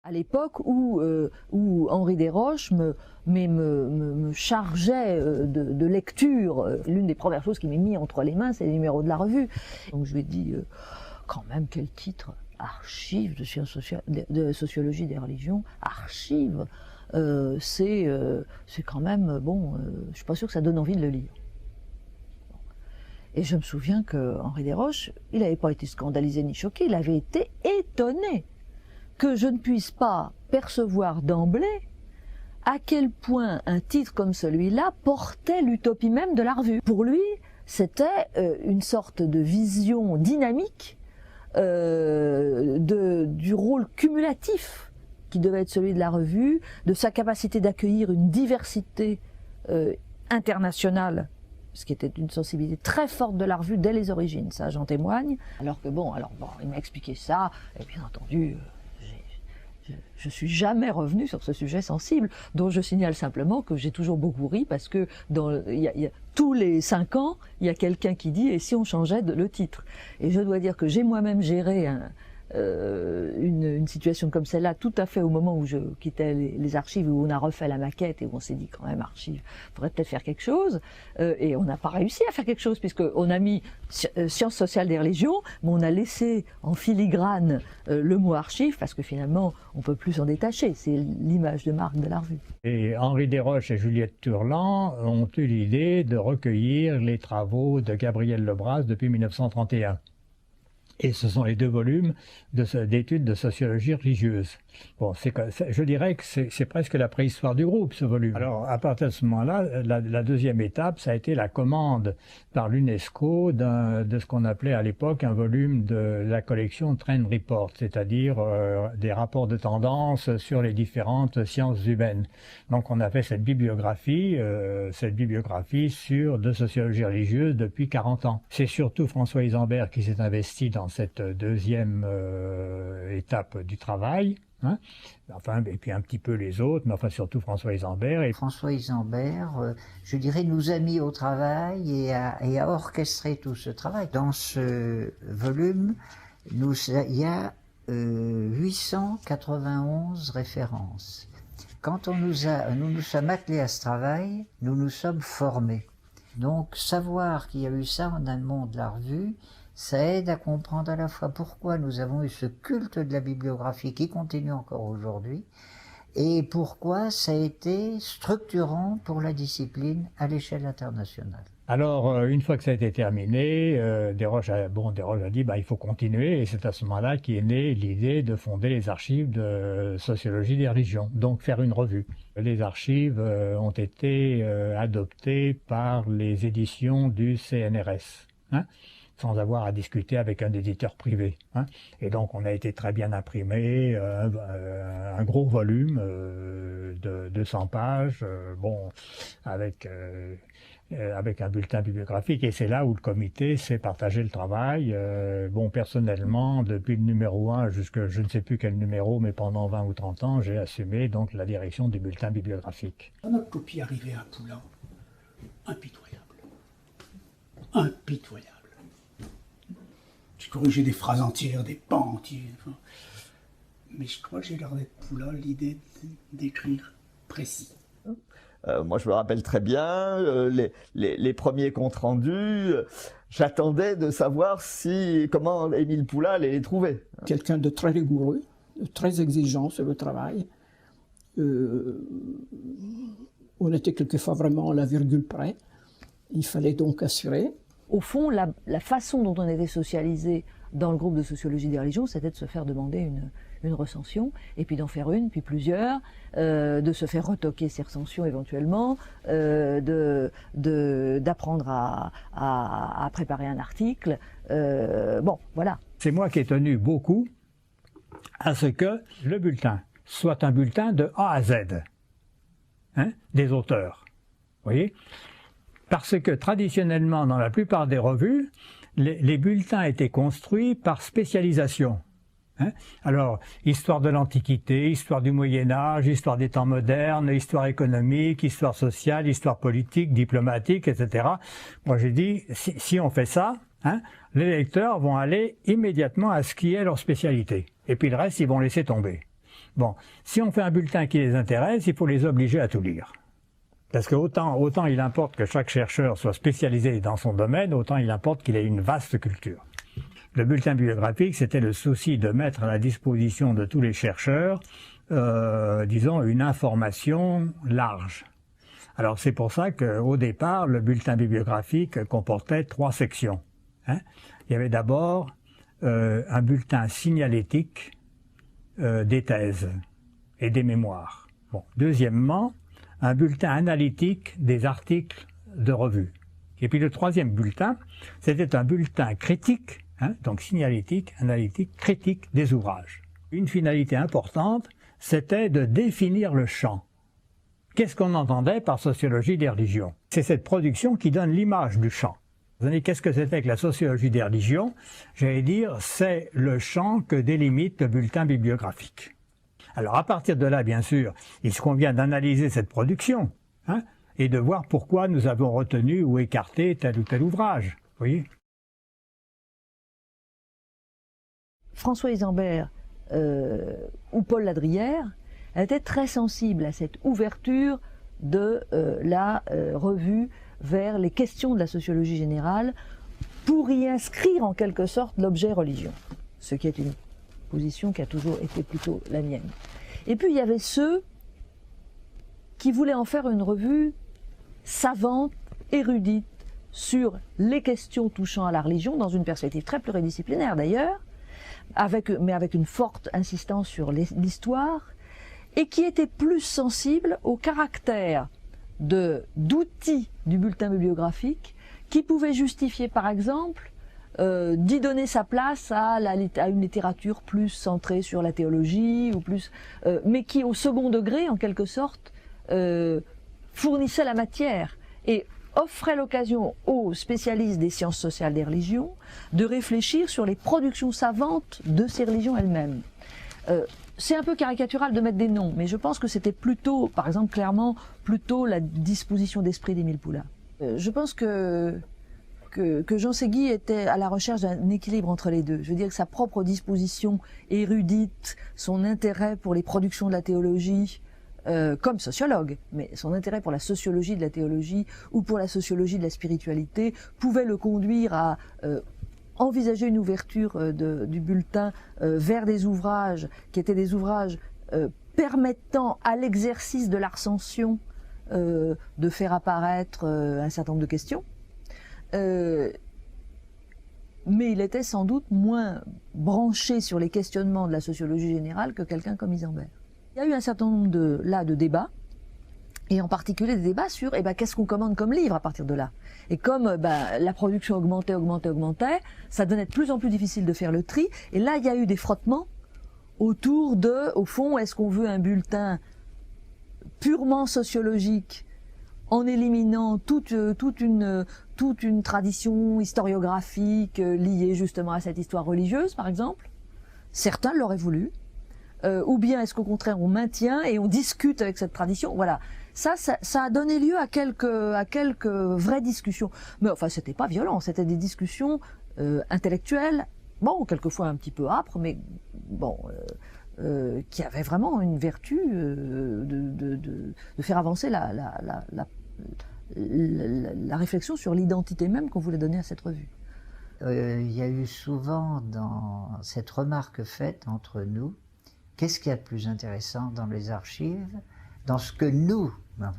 À l'époque où Henri Desroches me chargeait de lecture, l'une des premières choses qu'il m'est mis entre les mains, c'est les numéros de la revue. Donc je lui ai dit, quand même, quel titre, archives de sociologie des religions, archives, c'est quand même, bon, je suis pas sûre que ça donne envie de le lire. Et je me souviens que Henri Desroches, il n'avait pas été scandalisé ni choqué, il avait été étonné que je ne puisse pas percevoir d'emblée à quel point un titre comme celui-là portait l'utopie même de la revue. Pour lui, c'était une sorte de vision dynamique du rôle cumulatif qui devait être celui de la revue, de sa capacité d'accueillir une diversité internationale, ce qui était une sensibilité très forte de la revue dès les origines, ça j'en témoigne. Alors que bon, il m'a expliqué ça, et bien entendu, je suis jamais revenu sur ce sujet sensible, dont je signale simplement que j'ai toujours beaucoup ri, parce que tous les 5 ans, il y a quelqu'un qui dit « et si on changeait le titre ?» Et je dois dire que j'ai moi-même géré une situation comme celle-là, tout à fait au moment où je quittais les archives, où on a refait la maquette et où on s'est dit quand même, archives, il faudrait peut-être faire quelque chose, et on n'a pas réussi à faire quelque chose, puisqu'on a mis sciences sociales des religions, mais on a laissé en filigrane le mot archive, parce que finalement on peut plus s'en détacher, c'est l'image de marque de la revue. Et Henri Desroches et Juliette Turlan ont eu l'idée de recueillir les travaux de Gabriel Lebras depuis 1931. Et ce sont les 2 volumes d'études de sociologie religieuse. Bon, je dirais que c'est presque la préhistoire du groupe, ce volume. Alors, à partir de ce moment-là, la deuxième étape, ça a été la commande par l'UNESCO de ce qu'on appelait à l'époque un volume de la collection Trend Report, c'est-à-dire des rapports de tendance sur les différentes sciences humaines. Donc, on a fait cette bibliographie de sociologie religieuse depuis 40 ans. C'est surtout François Isambert qui s'est investi dans cette deuxième étape du travail, hein. Enfin, et puis un petit peu les autres, mais enfin surtout François Isambert. François Isambert, je dirais, nous a mis au travail et a orchestré tout ce travail. Dans ce volume, il y a 891 références. Quand nous nous sommes attelés à ce travail, nous nous sommes formés. Donc savoir qu'il y a eu ça en amont de la revue, ça aide à comprendre à la fois pourquoi nous avons eu ce culte de la bibliographie qui continue encore aujourd'hui, et pourquoi ça a été structurant pour la discipline à l'échelle internationale. Alors, une fois que ça a été terminé, Desroches a dit il faut continuer, et c'est à ce moment-là qu'est née l'idée de fonder les archives de sociologie des religions, donc faire une revue. Les archives ont été adoptées par les éditions du CNRS, hein, sans avoir à discuter avec un éditeur privé, hein. Et donc on a été très bien imprimé, un gros volume de 200 pages, avec un bulletin bibliographique, et c'est là où le comité s'est partagé le travail. Personnellement, depuis le numéro 1 jusqu'à je ne sais plus quel numéro, mais pendant 20 ou 30 ans, j'ai assumé donc la direction du bulletin bibliographique. Notre copie arrivait à Poulain, impitoyable. Impitoyable. J'ai corrigé des phrases entières, des pans entiers. Enfin. Mais je crois que j'ai gardé de Poulain l'idée d'écrire précis. Moi, je me rappelle très bien les premiers comptes rendus. J'attendais de savoir comment Émile Poulain allait les trouver. Quelqu'un de très rigoureux, de très exigeant sur le travail. On était quelquefois vraiment à la virgule près. Il fallait donc assurer. Au fond, la façon dont on était socialisé dans le groupe de sociologie des religions, c'était de se faire demander une recension, et puis d'en faire une, puis plusieurs, de se faire retoquer ces recensions éventuellement, d'apprendre à préparer un article. Voilà. C'est moi qui ai tenu beaucoup à ce que le bulletin soit un bulletin de A à Z, hein, des auteurs. Vous voyez ? Parce que traditionnellement, dans la plupart des revues, les bulletins étaient construits par spécialisation. Hein? Alors, histoire de l'Antiquité, histoire du Moyen-Âge, histoire des temps modernes, histoire économique, histoire sociale, histoire politique, diplomatique, etc. Moi, j'ai dit, si on fait ça, hein, les lecteurs vont aller immédiatement à ce qui est leur spécialité. Et puis le reste, ils vont laisser tomber. Bon, si on fait un bulletin qui les intéresse, il faut les obliger à tout lire. Parce que autant il importe que chaque chercheur soit spécialisé dans son domaine, autant il importe qu'il ait une vaste culture. Le bulletin bibliographique, c'était le souci de mettre à la disposition de tous les chercheurs, disons, une information large. Alors c'est pour ça qu'au départ, le bulletin bibliographique comportait 3 sections. Hein. Il y avait d'abord un bulletin signalétique des thèses et des mémoires. Bon. Deuxièmement, un bulletin analytique des articles de revue. Et puis le troisième bulletin, c'était un bulletin critique, hein, donc signalétique, analytique, critique des ouvrages. Une finalité importante, c'était de définir le champ. Qu'est-ce qu'on entendait par sociologie des religions? C'est cette production qui donne l'image du champ. Vous savez, qu'est-ce que c'était que la sociologie des religions? J'allais dire, c'est le champ que délimite le bulletin bibliographique. Alors à partir de là, bien sûr, il se convient d'analyser cette production, hein, et de voir pourquoi nous avons retenu ou écarté tel ou tel ouvrage. Vous voyez ? François Isambert ou Paul Ladrière étaient très sensibles à cette ouverture de la revue vers les questions de la sociologie générale pour y inscrire en quelque sorte l'objet religion, ce qui est une position qui a toujours été plutôt la mienne. Et puis il y avait ceux qui voulaient en faire une revue savante, érudite, sur les questions touchant à la religion, dans une perspective très pluridisciplinaire d'ailleurs, mais avec une forte insistance sur l'histoire, et qui était plus sensible au caractère d'outils du bulletin bibliographique qui pouvaient justifier par exemple d'y donner sa place à une littérature plus centrée sur la théologie, ou plus, mais qui au second degré en quelque sorte fournissait la matière et offrait l'occasion aux spécialistes des sciences sociales des religions de réfléchir sur les productions savantes de ces religions elles-mêmes. C'est un peu caricatural de mettre des noms, mais je pense que c'était plutôt, par exemple, clairement, plutôt la disposition d'esprit d'Émile Poulain. Je pense que Jean Séguy était à la recherche d'un équilibre entre les deux. Je veux dire que sa propre disposition érudite, son intérêt pour les productions de la théologie, comme sociologue, mais son intérêt pour la sociologie de la théologie ou pour la sociologie de la spiritualité pouvait le conduire à envisager une ouverture du bulletin vers des ouvrages qui étaient des ouvrages permettant à l'exercice de la recension de faire apparaître un certain nombre de questions. Mais il était sans doute moins branché sur les questionnements de la sociologie générale que quelqu'un comme Isambert. Il y a eu un certain nombre de débats, et en particulier des débats sur qu'est-ce qu'on commande comme livre à partir de là. Et comme la production augmentait, ça devenait de plus en plus difficile de faire le tri. Et là, il y a eu des frottements autour de, au fond, est-ce qu'on veut un bulletin purement sociologique en éliminant toute une tradition historiographique liée justement à cette histoire religieuse, par exemple? Certains l'auraient voulu. Ou bien est-ce qu'au contraire on maintient et on discute avec cette tradition? Voilà, ça a donné lieu à quelques vraies discussions. Mais enfin, c'était pas violent, c'était des discussions intellectuelles, bon, quelquefois un petit peu âpres, mais bon, qui avaient vraiment une vertu de faire avancer la réflexion sur l'identité même qu'on voulait donner à cette revue. Il y a eu souvent dans cette remarque faite entre nous, qu'est-ce qu'il y a de plus intéressant dans les archives, dans ce que nous,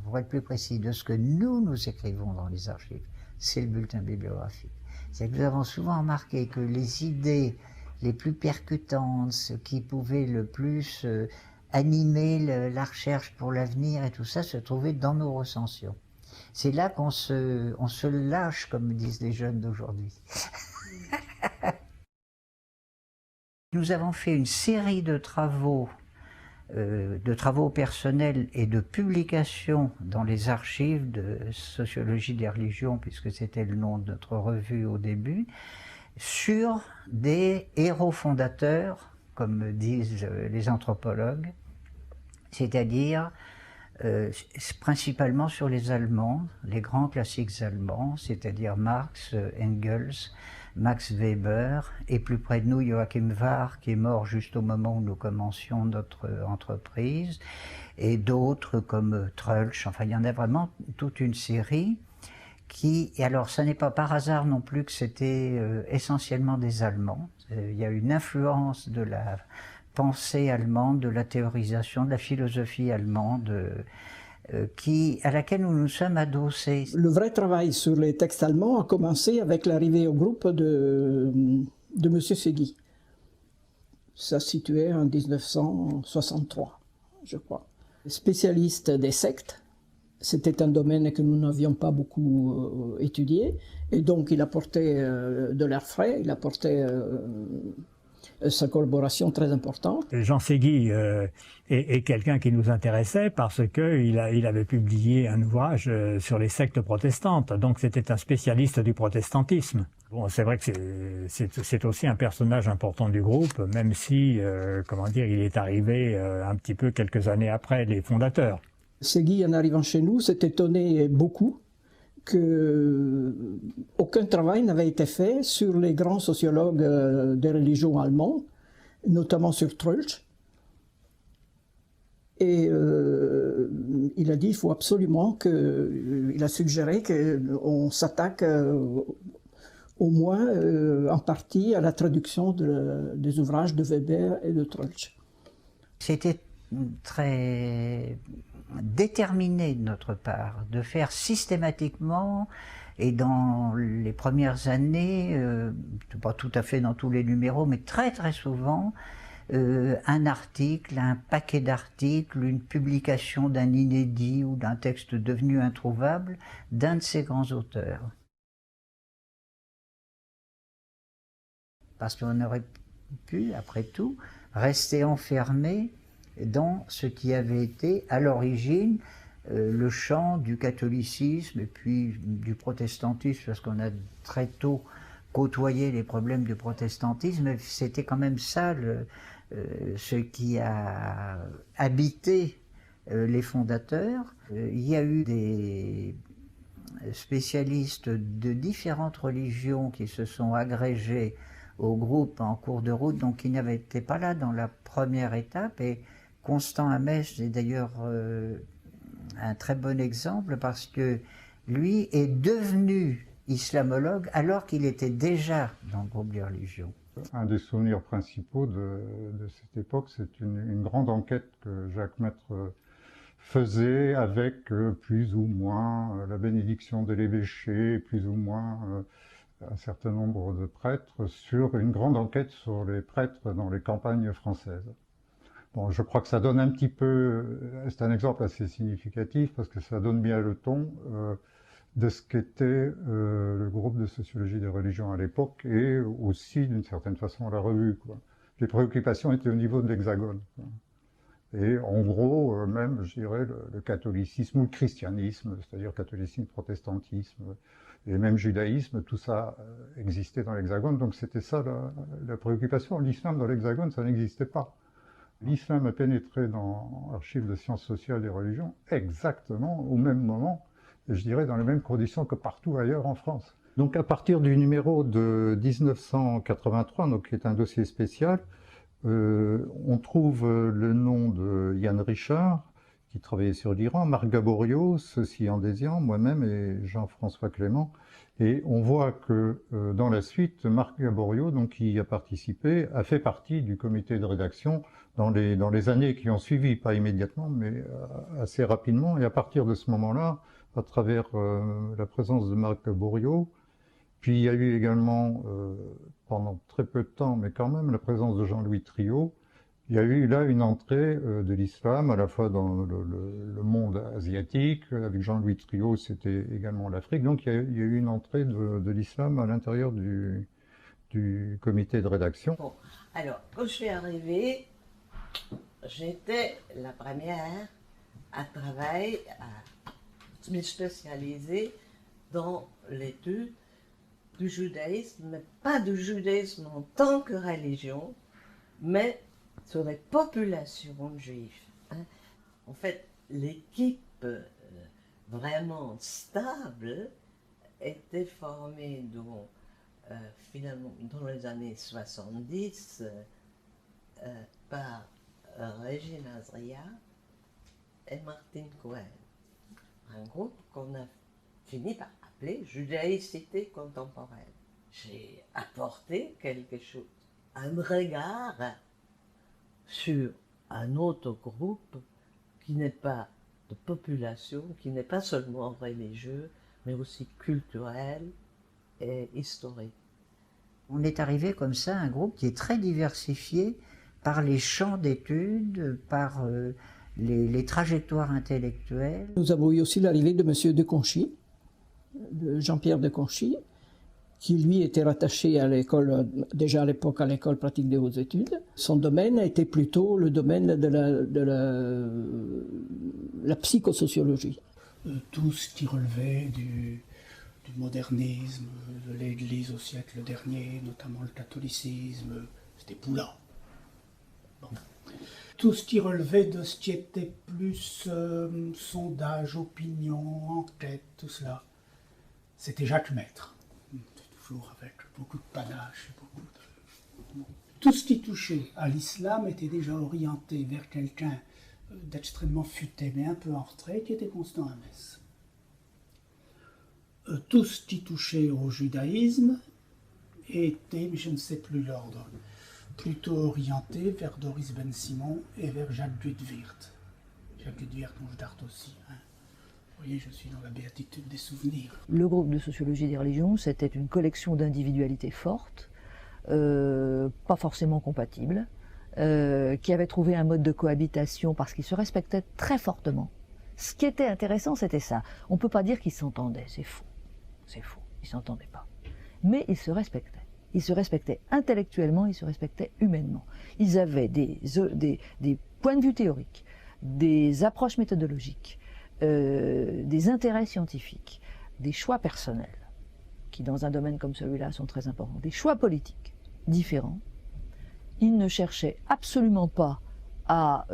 pour être plus précis, de ce que nous écrivons dans les archives, c'est le bulletin bibliographique. C'est que nous avons souvent remarqué que les idées les plus percutantes, ce qui pouvait le plus animer la recherche pour l'avenir et tout ça, se trouvait dans nos recensions. C'est là qu'on se lâche, comme disent les jeunes d'aujourd'hui. Nous avons fait une série de travaux personnels et de publications dans les archives de sociologie des religions, puisque c'était le nom de notre revue au début, sur des héros fondateurs, comme disent les anthropologues, c'est-à-dire principalement sur les Allemands, les grands classiques allemands, c'est-à-dire Marx, Engels, Max Weber, et plus près de nous Joachim Wahr, qui est mort juste au moment où nous commencions notre entreprise, et d'autres comme Trölsch. Enfin, il y en a vraiment toute une série et alors ce n'est pas par hasard non plus que c'était essentiellement des Allemands. Il y a une influence de la pensée allemande, de la théorisation, de la philosophie allemande, à laquelle nous nous sommes adossés. Le vrai travail sur les textes allemands a commencé avec l'arrivée au groupe de M. Segui. Ça se situait en 1963, je crois. Spécialiste des sectes, c'était un domaine que nous n'avions pas beaucoup étudié, et donc il apportait de l'air frais, il apportait sa collaboration très importante. Jean Segui est quelqu'un qui nous intéressait parce qu'il avait publié un ouvrage sur les sectes protestantes, donc c'était un spécialiste du protestantisme. Bon, c'est vrai que c'est aussi un personnage important du groupe, même si, comment dire, il est arrivé un petit peu quelques années après les fondateurs. Segui, en arrivant chez nous, s'est étonné beaucoup qu'aucun travail n'avait été fait sur les grands sociologues des religions allemands, notamment sur Trölsch. Et il a dit qu'il faut absolument il a suggéré qu'on s'attaque au moins en partie à la traduction des ouvrages de Weber et de Trölsch. C'était très déterminé de notre part de faire systématiquement, et dans les premières années, pas tout à fait dans tous les numéros, mais très très souvent, un article, un paquet d'articles, une publication d'un inédit ou d'un texte devenu introuvable d'un de ces grands auteurs. Parce qu'on aurait pu, après tout, rester enfermé dans ce qui avait été à l'origine le champ du catholicisme et puis du protestantisme, parce qu'on a très tôt côtoyé les problèmes du protestantisme. C'était quand même ça ce qui a habité les fondateurs. Il y a eu des spécialistes de différentes religions qui se sont agrégés au groupe en cours de route, donc qui n'étaient pas là dans la première étape. Et Constant Hamèche est d'ailleurs un très bon exemple, parce que lui est devenu islamologue alors qu'il était déjà dans le groupe des religions. Un des souvenirs principaux de cette époque, c'est une grande enquête que Jacques Maître faisait avec plus ou moins la bénédiction de l'évêché, plus ou moins un certain nombre de prêtres, sur une grande enquête sur les prêtres dans les campagnes françaises. Bon, je crois que ça donne un petit peu, c'est un exemple assez significatif parce que ça donne bien le ton de ce qu'était le groupe de sociologie des religions à l'époque, et aussi d'une certaine façon la revue, quoi. Les préoccupations étaient au niveau de l'Hexagone, quoi. Et en gros, même, je dirais, le catholicisme ou le christianisme, c'est-à-dire catholicisme, protestantisme et même judaïsme, tout ça existait dans l'Hexagone, donc c'était ça la préoccupation. L'islam dans l'Hexagone, ça n'existait pas. L'islam a pénétré dans l'archive de sciences sociales et religions exactement au même moment, et je dirais dans les mêmes conditions que partout ailleurs en France. Donc à partir du numéro de 1983, donc, qui est un dossier spécial, on trouve le nom de Yann Richard, qui travaillait sur l'Iran, Marc Gaboriau, Ceci en Désian, moi-même et Jean-François Clément. Et on voit que dans la suite, Marc Gaboriau, donc, qui y a participé, a fait partie du comité de rédaction dans les années qui ont suivi, pas immédiatement, mais assez rapidement. Et à partir de ce moment-là, à travers la présence de Marc Gaboriau, puis il y a eu également, pendant très peu de temps, mais quand même, la présence de Jean-Louis Triot. Il y a eu là une entrée de l'islam, à la fois dans le monde asiatique, avec Jean-Louis Triot, c'était également l'Afrique. Donc il y a eu une entrée de l'islam à l'intérieur du comité de rédaction. Bon, alors, quand je suis arrivée, j'étais la première à travailler, à me spécialiser dans l'étude du judaïsme, mais pas du judaïsme en tant que religion, mais sur les populations juives. Hein. En fait, l'équipe vraiment stable était formée de finalement, dans les années 70, par Régine Azria et Martine Cohen. Un groupe qu'on a fini par appeler Judaïcité contemporaine. J'ai apporté quelque chose, un regard sur un autre groupe qui n'est pas de population, qui n'est pas seulement religieux, mais aussi culturel et historique. On est arrivé comme ça à un groupe qui est très diversifié par les champs d'études, par les trajectoires intellectuelles. Nous avons eu aussi l'arrivée de M. de Conchy, de Jean-Pierre de Conchy, qui lui était rattaché à l'école, déjà à l'époque à l'école pratique des hautes études. Son domaine était plutôt le domaine de la psychosociologie. Tout ce qui relevait du modernisme, de l'Église au siècle dernier, notamment le catholicisme, c'était Poulain. Bon. Tout ce qui relevait de ce qui était plus sondage, opinion, enquête, tout cela, c'était Jacques Maître. Toujours avec beaucoup de panache. Tout ce qui touchait à l'islam était déjà orienté vers quelqu'un d'extrêmement futé, mais un peu en retrait, qui était Constant Hamès. Tout ce qui touchait au judaïsme était, mais je ne sais plus l'ordre, plutôt orienté vers Doris Ben-Simon et vers Jacques Ludwirth. Jacques Ludwirth, Ange d'Art aussi. Hein. Vous voyez, je suis dans la béatitude des souvenirs. Le groupe de sociologie des religions, c'était une collection d'individualités fortes, pas forcément compatibles, qui avaient trouvé un mode de cohabitation parce qu'ils se respectaient très fortement. Ce qui était intéressant, c'était ça. On ne peut pas dire qu'ils s'entendaient, c'est faux. C'est faux, ils ne s'entendaient pas. Mais ils se respectaient. Ils se respectaient intellectuellement, ils se respectaient humainement. Ils avaient des points de vue théoriques, des approches méthodologiques, des intérêts scientifiques, des choix personnels, qui dans un domaine comme celui-là sont très importants, des choix politiques différents. Ils ne cherchaient absolument pas à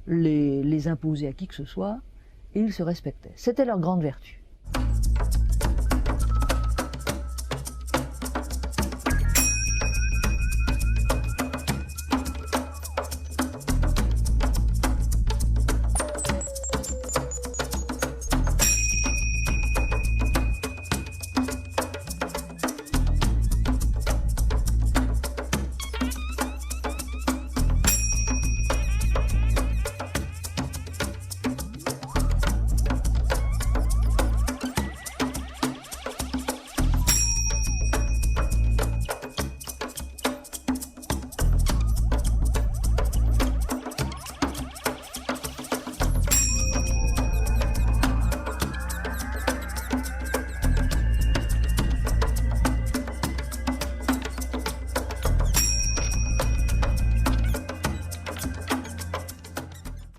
les imposer à qui que ce soit, et ils se respectaient. C'était leur grande vertu.